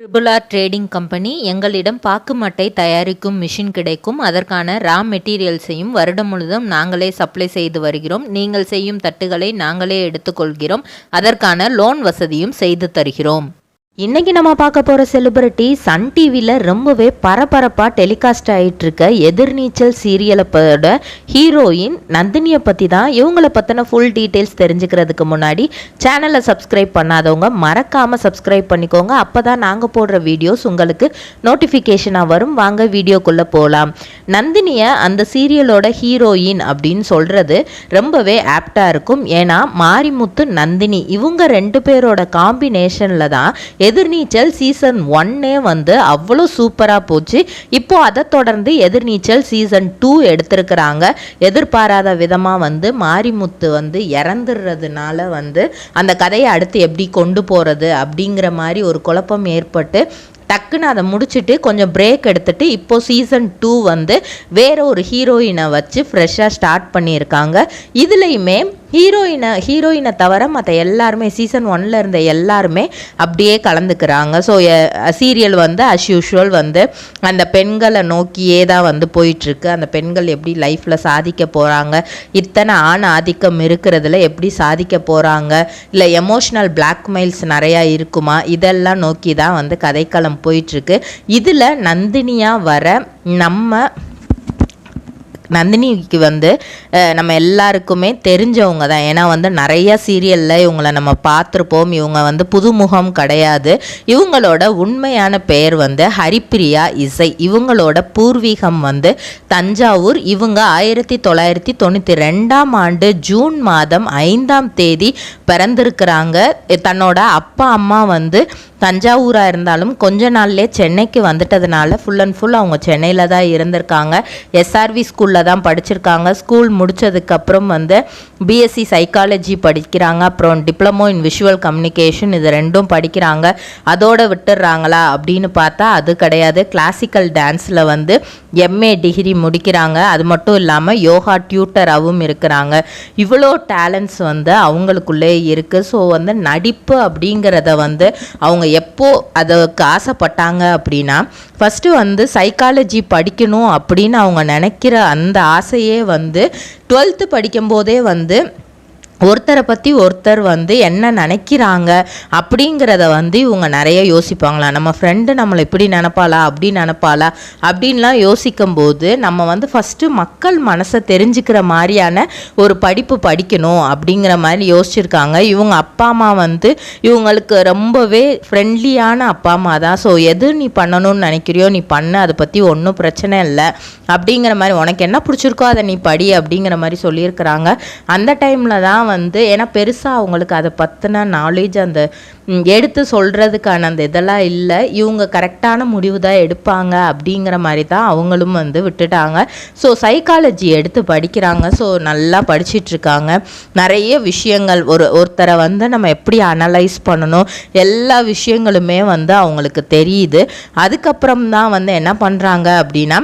Triple R trading company எங்களிடம் பாக்கு மட்டை தயாரிக்கும் மிஷின் கிடைக்கும். அதற்கான ரா மெட்டீரியல்ஸையும் வருடம் முழுவதும் நாங்களே சப்ளை செய்து வருகிறோம். நீங்கள் செய்யும் தட்டுகளை நாங்களே எடுத்துக்கொள்கிறோம். அதற்கான லோன் வசதியும் செய்து தருகிறோம். இன்றைக்கி நம்ம பார்க்க போகிற செலிபிரிட்டி சன் டிவியில் ரொம்பவே பரபரப்பாக டெலிகாஸ்ட் ஆகிட்டுருக்க எதிர்நீச்சல் சீரியலோட ஹீரோயின் நந்தினியை பற்றி தான். இவங்களை பற்றின ஃபுல் டீட்டெயில்ஸ் தெரிஞ்சுக்கிறதுக்கு முன்னாடி சேனலை சப்ஸ்கிரைப் பண்ணாதவங்க மறக்காமல் சப்ஸ்கிரைப் பண்ணிக்கோங்க. அப்போ தான் நாங்கள் போடுற வீடியோஸ் உங்களுக்கு நோட்டிஃபிகேஷனாக வரும். வாங்க வீடியோக்குள்ளே போகலாம். நந்தினியை அந்த சீரியலோட ஹீரோயின் அப்படின்னு சொல்கிறது ரொம்பவே ஆப்டாக இருக்கும். ஏன்னா மாரிமுத்து நந்தினி இவங்க ரெண்டு பேரோட காம்பினேஷனில் தான் எதிர்நீச்சல் சீசன் 1 வந்து அவ்வளோ சூப்பராக போச்சு. இப்போ அதை தொடர்ந்து எதிர்நீச்சல் சீசன் 2 எடுத்திருக்கிறாங்க. எதிர்பாராத விதமாக வந்து மாரிமுத்து வந்து இறந்துடுறதுனால வந்து அந்த கதையை அடுத்து எப்படி கொண்டு போகிறது அப்படிங்கிற மாதிரி ஒரு குழப்பம் ஏற்பட்டு டக்குன்னு அதை முடிச்சுட்டு கொஞ்சம் பிரேக் எடுத்துகிட்டு இப்போது சீசன் 2 வந்து வேறு ஒரு ஹீரோயினை வச்சு ஃப்ரெஷ்ஷாக ஸ்டார்ட் பண்ணியிருக்காங்க. இதுலேயுமே ஹீரோயினை தவிர மற்ற எல்லாருமே சீசன் 1 இருந்த எல்லாருமே அப்படியே கலந்துக்கிறாங்க. ஸோ சீரியல் வந்து அஸ் யூஷுவல் வந்து அந்த பெண்களை நோக்கியே தான் வந்து போயிட்டுருக்கு. அந்த பெண்கள் எப்படி லைஃப்பில் சாதிக்க போகிறாங்க, இத்தனை ஆண் ஆதிக்கம் இருக்கிறதுல எப்படி சாதிக்க போகிறாங்க, இல்லை எமோஷ்னல் பிளாக்மெயில்ஸ் நிறையா இருக்குமா, இதெல்லாம் நோக்கி தான் வந்து கதைக்களம் போயிட்டுருக்கு. இதில் நந்தினியாக வர நந்தினிக்கு வந்து நம்ம எல்லாருக்குமே தெரிஞ்சவங்க தான். ஏன்னா வந்து நிறைய சீரியலில் இவங்களை நம்ம பார்த்துருப்போம். இவங்க வந்து புதுமுகம் கிடையாது. இவங்களோட உண்மையான பெயர் வந்து ஹரிப்பிரியா இசை. இவங்களோட பூர்வீகம் வந்து தஞ்சாவூர். இவங்க 1992ஆம் ஆண்டு ஜூன் மாதம் 5ஆம் தேதி பிறந்திருக்கிறாங்க. தன்னோட அப்பா அம்மா வந்து தஞ்சாவூராக இருந்தாலும் கொஞ்ச நாள்லேயே சென்னைக்கு வந்துட்டதுனால ஃபுல் அண்ட் ஃபுல் அவங்க சென்னையில் தான் இருந்திருக்காங்க. எஸ்ஆர்வி ஸ்கூலில் தான் படிச்சிருக்காங்க. ஸ்கூல் முடித்ததுக்கப்புறம் வந்து பிஎஸ்சி சைக்காலஜி படிக்கிறாங்க. அப்புறம் டிப்ளமோ இன் விஷுவல் கம்யூனிகேஷன் இது ரெண்டும் படிக்கிறாங்க. அதோடு விட்டுடுறாங்களா அப்படின்னு பார்த்தா அது கிடையாது. கிளாசிக்கல் டான்ஸில் வந்து எம்ஏ டிகிரி முடிக்கிறாங்க. அது மட்டும் இல்லாமல் யோகா டியூட்டராகவும் இருக்கிறாங்க. இவ்வளோ டேலண்ட்ஸ் வந்து அவங்களுக்குள்ளே இருக்குது. ஸோ வந்து நடிப்பு அப்படிங்கிறத வந்து அவங்க எப்போ அதுக்கு ஆசைப்பட்டாங்க அப்படின்னா ஃபஸ்ட்டு வந்து சைக்காலஜி படிக்கணும் அப்படின்னு அவங்க நினைக்கிற அந்த ஆசையே வந்து 12th படிக்கும்போதே வந்து ஒருத்தரை பற்றி ஒருத்தர் வந்து என்ன நினைக்கிறாங்க அப்படிங்கிறத வந்து இவங்க நிறைய யோசிப்பாங்களாம். நம்ம ஃப்ரெண்டு நம்மளை இப்படி நினப்பாளா அப்படி நினப்பாளா அப்படின்லாம் யோசிக்கும்போது நம்ம வந்து ஃபஸ்ட்டு மக்கள் மனசை தெரிஞ்சுக்கிற மாதிரியான ஒரு படிப்பு படிக்கணும் அப்படிங்கிற மாதிரி யோசிச்சிருக்காங்க. இவங்க அப்பா அம்மா வந்து இவங்களுக்கு ரொம்பவே ஃப்ரெண்ட்லியான அப்பா அம்மா தான். ஸோ எது நீ பண்ணணும்னு நினைக்கிறியோ நீ பண்ணு, அதை பற்றி ஒன்றும் பிரச்சனை இல்லை அப்படிங்கிற மாதிரி, உனக்கு என்ன பிடிச்சிருக்கோ அதை நீ படி அப்படிங்கிற மாதிரி சொல்லியிருக்கிறாங்க. அந்த டைமில் தான் வந்து ஏன்னா பெருசாக அவங்களுக்கு அதை பற்றின நாலேஜ் அந்த எடுத்து சொல்கிறதுக்கான அந்த இதெல்லாம் இல்லை. இவங்க கரெக்டான முடிவு தான் எடுப்பாங்க அப்படிங்கிற மாதிரி தான் அவங்களும் வந்து விட்டுட்டாங்க. ஸோ சைக்காலஜி எடுத்து படிக்கிறாங்க. ஸோ நல்லா படிச்சிட்ருக்காங்க. நிறைய விஷயங்கள் ஒருத்தரை வந்து நம்ம எப்படி அனலைஸ் பண்ணணும் எல்லா விஷயங்களுமே வந்து அவங்களுக்கு தெரியுது. அதுக்கப்புறம் தான் வந்து என்ன பண்ணுறாங்க அப்படின்னா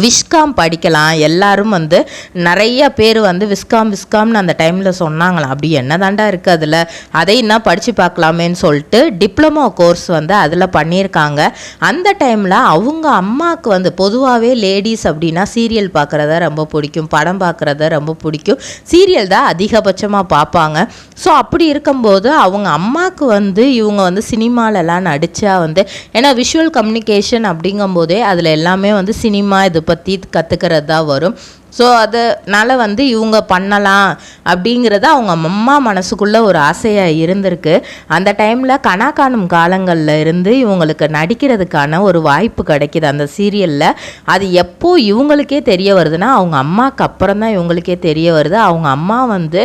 விஸ்காம் படிக்கலாம். எல்லாரும் வந்து நிறைய பேர் வந்து விஸ்காம்னு அந்த டைமில் சொன்னாங்களாம். அப்படி என்ன தாண்டா இருக்குது அதில், அதையும் தான் படித்து பார்க்கலாமேன்னு சொல்லிட்டு டிப்ளமோ கோர்ஸ் வந்து அதில் பண்ணியிருக்காங்க. அந்த டைமில் அவங்க அம்மாவுக்கு வந்து பொதுவாகவே லேடிஸ் அப்படின்னா சீரியல் பார்க்குறத ரொம்ப பிடிக்கும், படம் பார்க்குறத ரொம்ப பிடிக்கும், சீரியல் தான் அதிகபட்சமாக பார்ப்பாங்க. ஸோ அப்படி இருக்கும்போது அவங்க அம்மாவுக்கு வந்து இவங்க வந்து சினிமாலெலாம் நடித்தா வந்து ஏன்னா விஷுவல் கம்யூனிகேஷன் அப்படிங்கும்போதே அதில் எல்லாமே வந்து சினிமா இது பற்றி கற்றுக்கிறது தான் வரும். ஸோ அதனால் வந்து இவங்க பண்ணலாம் அப்படிங்கிறது அவங்க அம்மா மனசுக்குள்ளே ஒரு ஆசையாக இருந்திருக்கு. அந்த டைமில் கனா காணும் காலங்களில் இருந்து இவங்களுக்கு நடிக்கிறதுக்கான ஒரு வாய்ப்பு கிடைக்கிது அந்த சீரியலில். அது எப்போ இவங்களுக்கே தெரிய வருதுன்னா அவங்க அம்மாவுக்கு அப்புறம் தான் இவங்களுக்கே தெரிய வருது. அவங்க அம்மா வந்து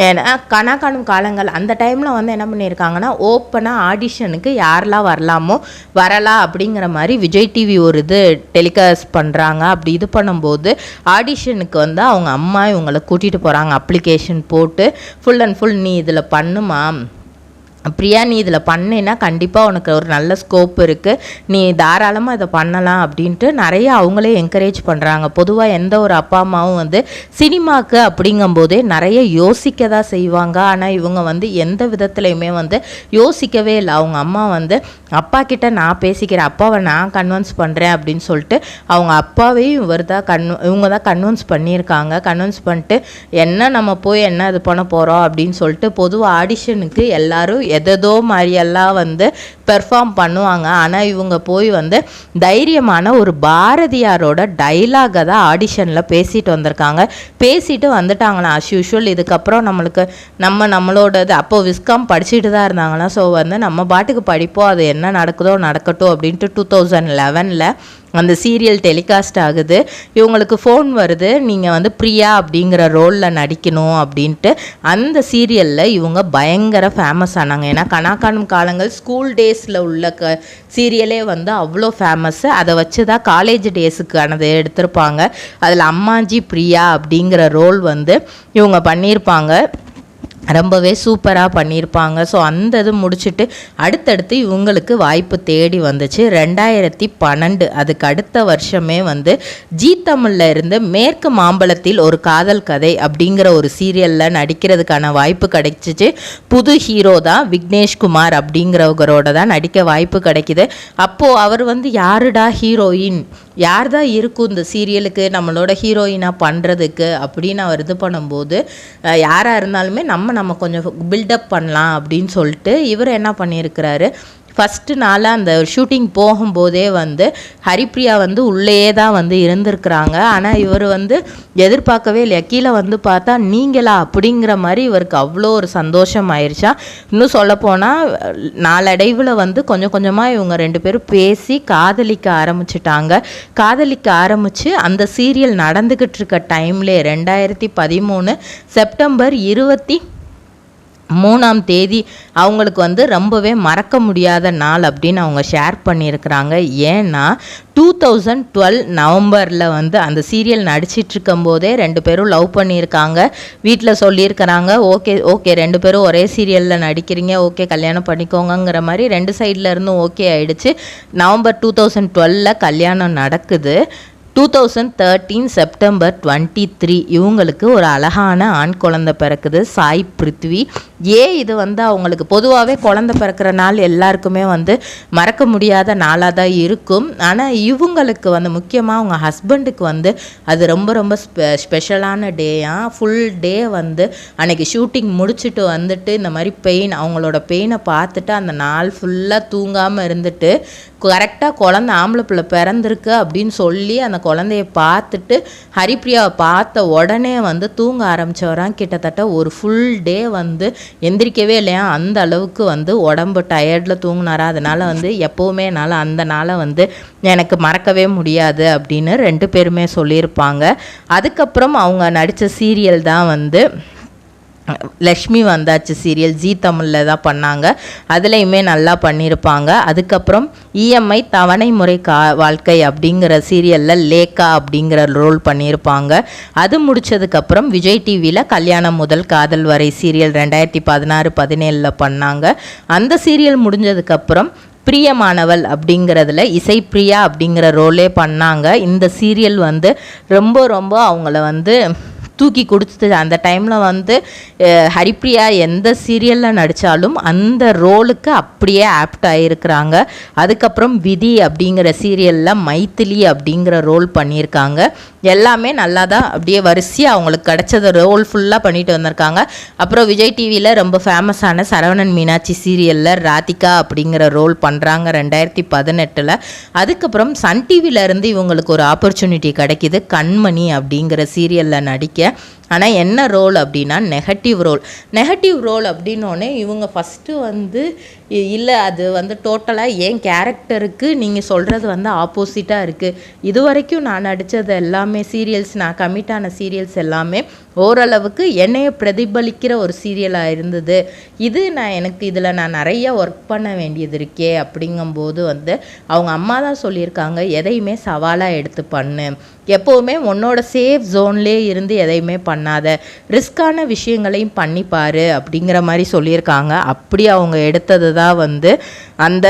ஏன்னா கனா காணும் காலங்கள் அந்த டைமில் வந்து என்ன பண்ணியிருக்காங்கன்னா ஓப்பனாக ஆடிஷனுக்கு யாரெல்லாம் வரலாம் அப்படிங்கிற மாதிரி விஜய் டிவி ஒரு இது டெலிகாஸ்ட் பண்ணுறாங்க. அப்படி இது பண்ணும்போது ஆடிஷனுக்கு வந்து அவங்க அம்மா இவங்களை கூட்டிகிட்டு போகிறாங்க. அப்ளிகேஷன் போட்டு ஃபுல் அண்ட் ஃபுல் நீ இதில் பண்ணுமா பிரியா நீ இதில் பண்ணினா கண்டிப்பாக உனக்கு ஒரு நல்ல ஸ்கோப் இருக்குது, நீ தாராளமாக இதை பண்ணலாம் அப்படின்ட்டு நிறைய அவங்களே என்கரேஜ் பண்ணுறாங்க. பொதுவாக எந்த ஒரு அப்பா அம்மாவும் வந்து சினிமாவுக்கு அப்படிங்கும்போதே நிறைய யோசிக்க தான் செய்வாங்க. ஆனால் இவங்க வந்து எந்த விதத்துலையுமே வந்து யோசிக்கவே இல்லை. அவங்க அம்மா வந்து அப்பா கிட்ட நான் பேசிக்கிறேன், அப்பாவை நான் கன்வின்ஸ் பண்ணுறேன் அப்படின்னு சொல்லிட்டு அவங்க அப்பாவையும் இவங்க தான் கன்வின்ஸ் பண்ணியிருக்காங்க. கன்வின்ஸ் பண்ணிட்டு என்ன நம்ம போய் என்ன இது பண்ண போகிறோம் அப்படின்னு சொல்லிட்டு பொதுவாக ஆடிஷனுக்கு எல்லோரும் எதோ மாதிரியெல்லாம் வந்து பெர்ஃபார்ம் பண்ணுவாங்க. ஆனால் இவங்க போய் வந்து தைரியமான ஒரு பாரதியாரோட டைலாகை தான் ஆடிஷனில் பேசிட்டு வந்திருக்காங்க. பேசிட்டு வந்துட்டாங்களாம் அஸ் யூஷுவல். இதுக்கப்புறம் நம்மளோடது அப்போது விஸ்காம் படிச்சுட்டு தான் இருந்தாங்களாம். ஸோ வந்து நம்ம பாட்டுக்கு படிப்போம், அது என்ன நடக்குதோ நடக்கட்டும் அப்படின்ட்டு 2011 அந்த சீரியல் டெலிகாஸ்ட் ஆகுது. இவங்களுக்கு ஃபோன் வருது, நீங்கள் வந்து பிரியா அப்படிங்கிற ரோலில் நடிக்கணும் அப்படின்ட்டு. அந்த சீரியலில் இவங்க பயங்கர ஃபேமஸ் ஆனாங்க. ஏன்னா கனாக்காணும் காலங்கள் ஸ்கூல் டேஸில் உள்ள சீரியலே வந்து அவ்வளோ ஃபேமஸ்ஸு. அதை வச்சு தான் காலேஜ் டேஸுக்கானது எடுத்திருப்பாங்க. அதில் அம்மாஜி பிரியா அப்படிங்கிற ரோல் வந்து இவங்க பண்ணியிருப்பாங்க. ரொம்பவே சூப்பராக பண்ணியிருப்பாங்க. ஸோ அந்த இது முடிச்சுட்டு அடுத்தடுத்து இவங்களுக்கு வாய்ப்பு தேடி வந்துச்சு. 2012 அதுக்கு அடுத்த வருஷமே வந்து ஜீ தமிழில் இருந்து மேற்கு மாம்பழத்தில் ஒரு காதல் கதை அப்படிங்கிற ஒரு சீரியலில் நடிக்கிறதுக்கான வாய்ப்பு கிடைச்சிச்சு. புது ஹீரோ தான் விக்னேஷ்குமார் அப்படிங்கிறவரோட தான் நடிக்க வாய்ப்பு கிடைக்கிது. அப்போது அவர் வந்து யாருடா ஹீரோயின், யார் தான் இருக்கும் இந்த சீரியலுக்கு நம்மளோட ஹீரோயினாக பண்ணுறதுக்கு அப்படின்னு அவர் இது பண்ணும்போது யாராக இருந்தாலுமே நம்ம கொஞ்சம் பில்டப் பண்ணலாம் அப்படின்னு சொல்லிட்டு இவர் என்ன பண்ணியிருக்கிறாரு, ஃபஸ்ட்டு நாளாக அந்த ஷூட்டிங் போகும்போதே வந்து ஹரிப்ரியா வந்து உள்ளேயே தான் வந்து இருந்திருக்கிறாங்க. ஆனால் இவர் வந்து எதிர்பார்க்கவே இல்லையா, கீழே வந்து பார்த்தா நீங்களா அப்படிங்கிற மாதிரி இவருக்கு அவ்வளோ ஒரு சந்தோஷம் ஆயிடுச்சா. இன்னும் சொல்லப்போனால் நாளடைவில் வந்து கொஞ்சம் கொஞ்சமாக இவங்க 2 பேரும் பேசி காதலிக்க ஆரம்பிச்சிட்டாங்க. காதலிக்க ஆரம்பித்து அந்த சீரியல் நடந்துக்கிட்டு இருக்க டைம்லே 2013 செப்டம்பர் 23 அவங்களுக்கு வந்து ரொம்பவே மறக்க முடியாத நாள் அப்படின்னு அவங்க ஷேர் பண்ணியிருக்கிறாங்க. ஏன்னா 2012 நவம்பரில் வந்து அந்த சீரியல் நடிச்சிட்டு இருக்கும்போதே 2 பேரும் லவ் பண்ணியிருக்காங்க. வீட்டில் சொல்லியிருக்கிறாங்க, ஓகே 2 பேரும் ஒரே சீரியலில் நடிக்கிறீங்க, ஓகே கல்யாணம் பண்ணிக்கோங்கிற மாதிரி 2 சைடில் இருந்தும் ஓகே ஆயிடுச்சு. நவம்பர் 2012 கல்யாணம் நடக்குது. 2013 செப்டம்பர் 23 இவங்களுக்கு ஒரு அழகான ஆண் குழந்தை பிறக்குது, சாய் பிருத்வி. இது வந்து அவங்களுக்கு பொதுவாகவே குழந்தை பிறக்கிற நாள் எல்லாருக்குமே வந்து மறக்க முடியாத நாளாக தான் இருக்கும். ஆனால் இவங்களுக்கு வந்து முக்கியமாக அவங்க ஹஸ்பண்டுக்கு வந்து அது ரொம்ப ரொம்ப ஸ்பெஷலான டேயாக. ஃபுல் டே வந்து அன்றைக்கி ஷூட்டிங் முடிச்சுட்டு வந்துட்டு இந்த மாதிரி அவங்களோட பெயினை பார்த்துட்டு அந்த நாள் ஃபுல்லாக தூங்காமல் இருந்துட்டு கரெக்டாக குழந்தை ஆம்பளை பிள்ளை பிறந்திருக்கு அப்படின்னு சொல்லி அந்த குழந்தைய பார்த்துட்டு ஹரிப்ரியாவை பார்த்த உடனே வந்து தூங்க ஆரம்பித்தவரான். கிட்டத்தட்ட ஒரு ஃபுல் டே வந்து எந்திரிக்கவே இல்லையா, அந்த அளவுக்கு வந்து உடம்பு டயர்டில் தூங்கினாரா. அதனால் வந்து எப்போவுமே என்னால் அந்த நாளை வந்து எனக்கு மறக்கவே முடியாது அப்படின்னு 2 பேருமே சொல்லியிருப்பாங்க. அதுக்கப்புறம் அவங்க நடித்த சீரியல் தான் வந்து லக்ஷ்மி வந்தாச்சு சீரியல், ஜீ தமிழில் தான் பண்ணாங்க. அதுலேயுமே நல்லா பண்ணியிருப்பாங்க. அதுக்கப்புறம் இஎம்ஐ தவணை முறை வாழ்க்கை அப்படிங்கிற சீரியலில் லேக்கா அப்படிங்கிற ரோல் பண்ணியிருப்பாங்க. அது முடித்ததுக்கப்புறம் விஜய் டிவியில் கல்யாணம் முதல் காதல் வரை சீரியல் 2016-17 பண்ணாங்க. அந்த சீரியல் முடிஞ்சதுக்கப்புறம் பிரியமானவள் அப்படிங்கிறதுல இசைப்பிரியா அப்படிங்கிற ரோலே பண்ணாங்க. இந்த சீரியல் வந்து ரொம்ப ரொம்ப அவங்கள வந்து தூக்கி கொடுத்து அந்த டைமில் வந்து ஹரிப்ரியா எந்த சீரியலில் நடித்தாலும் அந்த ரோலுக்கு அப்படியே ஆப்ட் ஆகிருக்கிறாங்க. அதுக்கப்புறம் விதி அப்படிங்கிற சீரியலில் மைத்திலி அப்படிங்கிற ரோல் பண்ணியிருக்காங்க. எல்லாமே நல்லா தான் அப்படியே வரிசையாக அவங்களுக்கு கிடைச்சத ரோல் ஃபுல்லாக பண்ணிட்டு வந்திருக்காங்க. அப்புறம் விஜய் டிவியில் ரொம்ப ஃபேமஸான சரவணன் மீனாட்சி சீரியலில் ராதிகா அப்படிங்கிற ரோல் பண்ணுறாங்க 2018. அதுக்கப்புறம் சன் டிவியிலேருந்து இவங்களுக்கு ஒரு ஆப்பர்ச்சுனிட்டி கிடைக்கிது கண்மணி அப்படிங்கிற சீரியலில் நடிக்க. ஆனால் என்ன ரோல் அப்படின்னா நெகட்டிவ் ரோல் அப்படின்னோடனே இவங்க ஃபஸ்ட்டு வந்து இல்லை அது வந்து டோட்டலாக என் கேரக்டருக்கு நீங்கள் சொல்கிறது வந்து ஆப்போசிட்டாக இருக்குது. இது வரைக்கும் நான் நடித்தது எல்லாமே சீரியல்ஸ், நான் கமிட்டான சீரியல்ஸ் எல்லாமே ஓரளவுக்கு என்னைய பிரதிபலிக்கிற ஒரு சீரியலாக இருந்தது. எனக்கு இதில் நான் நிறைய ஒர்க் பண்ண வேண்டியது இருக்கே அப்படிங்கும்போது வந்து அவங்க அம்மா தான் சொல்லியிருக்காங்க, எதையுமே சவாலாக எடுத்து பண்ணு, எப்போவுமே உன்னோட சேஃப் ஜோன்லேயே இருந்து எதையுமே பண்ணாத, ரிஸ்கான விஷயங்களையும் பண்ணிப்பார் அப்படிங்கிற மாதிரி சொல்லியிருக்காங்க. அப்படி அவங்க எடுத்தது தான் வந்து அந்த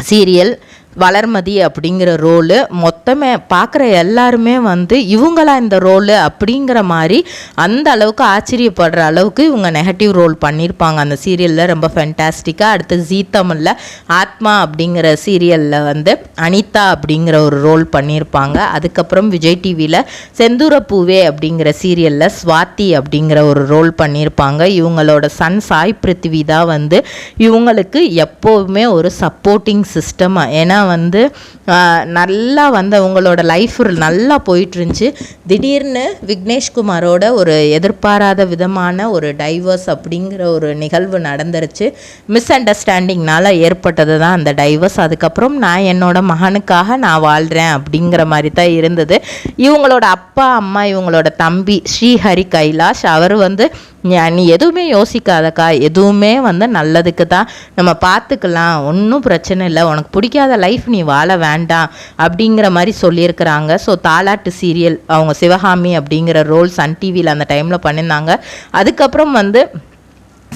சீரியல் வளர்மதி அப்படிங்கிற ரோலு. மொத்தமே பார்க்குற எல்லாருமே வந்து இவங்களா இந்த ரோலு அப்படிங்கிற மாதிரி அந்த அளவுக்கு ஆச்சரியப்படுற அளவுக்கு இவங்க நெகட்டிவ் ரோல் பண்ணியிருப்பாங்க அந்த சீரியலில், ரொம்ப ஃபென்டாஸ்டிக்காக. அடுத்து ஜீ தமிழில் ஆத்மா அப்படிங்கிற சீரியலில் வந்து அனிதா அப்படிங்கிற ஒரு ரோல் பண்ணியிருப்பாங்க. அதுக்கப்புறம் விஜய் டிவியில் செந்தூரப்பூவே அப்படிங்கிற சீரியலில் ஸ்வாதி அப்படிங்கிற ஒரு ரோல் பண்ணியிருப்பாங்க. இவங்களோட சன் சாய் பிருத்திவி தான் வந்து இவங்களுக்கு எப்போவுமே ஒரு சப்போர்ட்டிங் சிஸ்டம். ஏன்னா வந்து நல்லா வந்து அவங்களோட லைஃப் நல்லா போயிட்டுருந்துச்சு. திடீர்னு விக்னேஷ்குமாரோட ஒரு எதிர்பாராத விதமான ஒரு டைவர்ஸ் அப்படிங்கிற ஒரு நிகழ்வு நடந்துருச்சு. மிஸ் அண்டர்ஸ்டாண்டிங்னால ஏற்பட்டது தான் அந்த டைவர்ஸ். அதுக்கப்புறம் நான் என்னோட மகனுக்காக நான் வாழ்கிறேன் அப்படிங்கிற மாதிரி தான் இருந்தது. இவங்களோட அப்பா அம்மா இவங்களோட தம்பி ஸ்ரீஹரி கைலாஷ் அவர் வந்து நீ எதுவுமே யோசிக்காதக்கா, எதுவுமே வந்து நல்லதுக்கு தான், நம்ம பார்த்துக்கலாம், ஒன்றும் பிரச்சனை இல்லை, உனக்கு பிடிக்காத லைஃப் நீ வாழ வேண்டாம் அப்படிங்கிற மாதிரி சொல்லியிருக்கிறாங்க. ஸோ தாலாட்டு சீரியல் அவங்க சிவகாமி அப்படிங்கிற ரோல் சன் டிவியில் அந்த டைமில் பண்ணியிருந்தாங்க. அதுக்கப்புறம் வந்து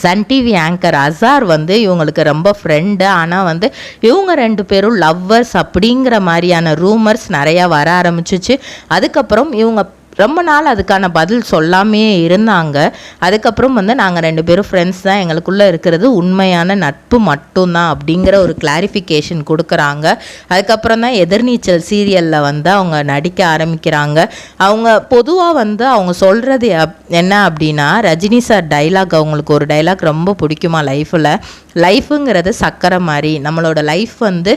சன் டிவி ஆங்கர் அசார் வந்து இவங்களுக்கு ரொம்ப ஃப்ரெண்டு. ஆனால் வந்து இவங்க 2 பேரும் லவ்வர்ஸ் அப்படிங்கிற மாதிரியான ரூமர்ஸ் நிறையா வர ஆரம்பிச்சிச்சு. அதுக்கப்புறம் இவங்க ரொம்ப நாள் அதுக்கான பதில் சொல்லாமே இருந்தாங்க. அதுக்கப்புறம் வந்து நாங்கள் 2 பேரும் ஃப்ரெண்ட்ஸ் தான், எங்களுக்குள்ளே இருக்கிறது உண்மையான நட்பு மட்டும்தான் அப்படிங்கிற ஒரு கிளாரிஃபிகேஷன் கொடுக்குறாங்க. அதுக்கப்புறம் தான் எதிர்நீச்சல் சீரியலில் வந்து அவங்க நடிக்க ஆரம்பிக்கிறாங்க. அவங்க பொதுவாக வந்து அவங்க சொல்கிறது என்ன அப்படின்னா, ரஜினி சார் டைலாக், அவங்களுக்கு ஒரு டைலாக் ரொம்ப பிடிக்குமா லைஃபுங்கிறது சக்கரை மாதிரி, நம்மளோட லைஃப் வந்து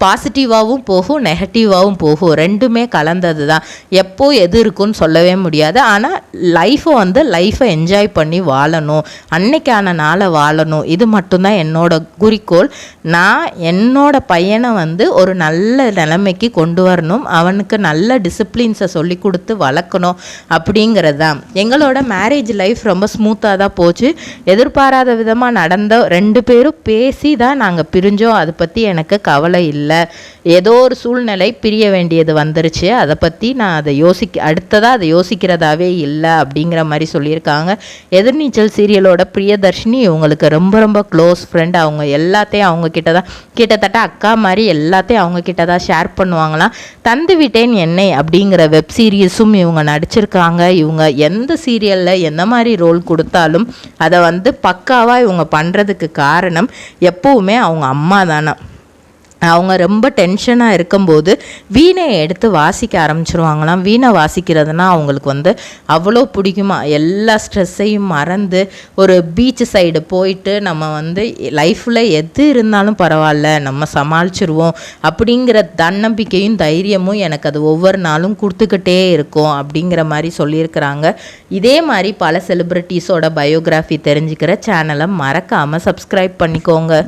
பாசிட்டிவாகவும் போகும் நெகட்டிவாகவும் போகும், ரெண்டுமே கலந்தது தான், எப்போ எது இருக்குன்னு சொல்லவே முடியாது. ஆனால் லைஃப்பை என்ஜாய் பண்ணி வாழணும், அன்னைக்கான நாளை வாழணும், இது மட்டும்தான் என்னோட குறிக்கோள். நான் என்னோட பையனை வந்து ஒரு நல்ல நிலைமைக்கு கொண்டு வரணும், அவனுக்கு நல்ல டிசிப்ளின்ஸை சொல்லி கொடுத்து வளர்க்கணும் அப்படிங்கிறது தான். எங்களோட மேரேஜ் லைஃப் ரொம்ப ஸ்மூத்தாக தான் போச்சு. எதிர்பாராத விதமாக நடந்த 2 பேரும் பேசி தான் நாங்கள் பிரிஞ்சோம். அதை பற்றி எனக்கு கவலை இல்லை. ஏதோ ஒரு சூழ்நிலை பிரிய வேண்டியது வந்துருச்சு, அதை பற்றி நான் அடுத்ததாக அதை யோசிக்கிறதாவே இல்லை அப்படிங்கிற மாதிரி சொல்லியிருக்காங்க. எதிர்நீச்சல் சீரியலோட பிரியதர்ஷினி இவங்களுக்கு ரொம்ப ரொம்ப க்ளோஸ் ஃப்ரெண்ட். அவங்க எல்லாத்தையும் அவங்க கிட்ட தான், கிட்டத்தட்ட அக்கா மாதிரி எல்லாத்தையும் அவங்க கிட்ட தான் ஷேர் பண்ணுவாங்களாம். தந்து விட்டேன் என்னை அப்படிங்கிற வெப் சீரியஸும் இவங்க நடிச்சிருக்காங்க. இவங்க எந்த சீரியலில் எந்த மாதிரி ரோல் கொடுத்தாலும் அதை வந்து பக்காவாக இவங்க பண்ணுறதுக்கு காரணம் எப்போவுமே அவங்க அம்மா தானே. அவங்க ரொம்ப டென்ஷனாக இருக்கும்போது வீணையை எடுத்து வாசிக்க ஆரம்பிச்சிருவாங்களாம். வீணை வாசிக்கிறதுனா அவங்களுக்கு வந்து அவ்வளோ பிடிக்குமா. எல்லா ஸ்ட்ரெஸ்ஸையும் மறந்து ஒரு பீச் சைடு போயிட்டு நம்ம வந்து லைஃப்பில் எது இருந்தாலும் பரவாயில்ல, நம்ம சமாளிச்சிருவோம் அப்படிங்கிற தன்னம்பிக்கையும் தைரியமும் எனக்கு அது ஒவ்வொரு நாளும் கொடுத்துக்கிட்டே இருக்கும் அப்படிங்கிற மாதிரி சொல்லியிருக்கிறாங்க. இதே மாதிரி பல செலிப்ரிட்டிஸோட பயோகிராஃபி தெரிஞ்சுக்கிற சேனலை மறக்காமல் சப்ஸ்கிரைப் பண்ணிக்கோங்க.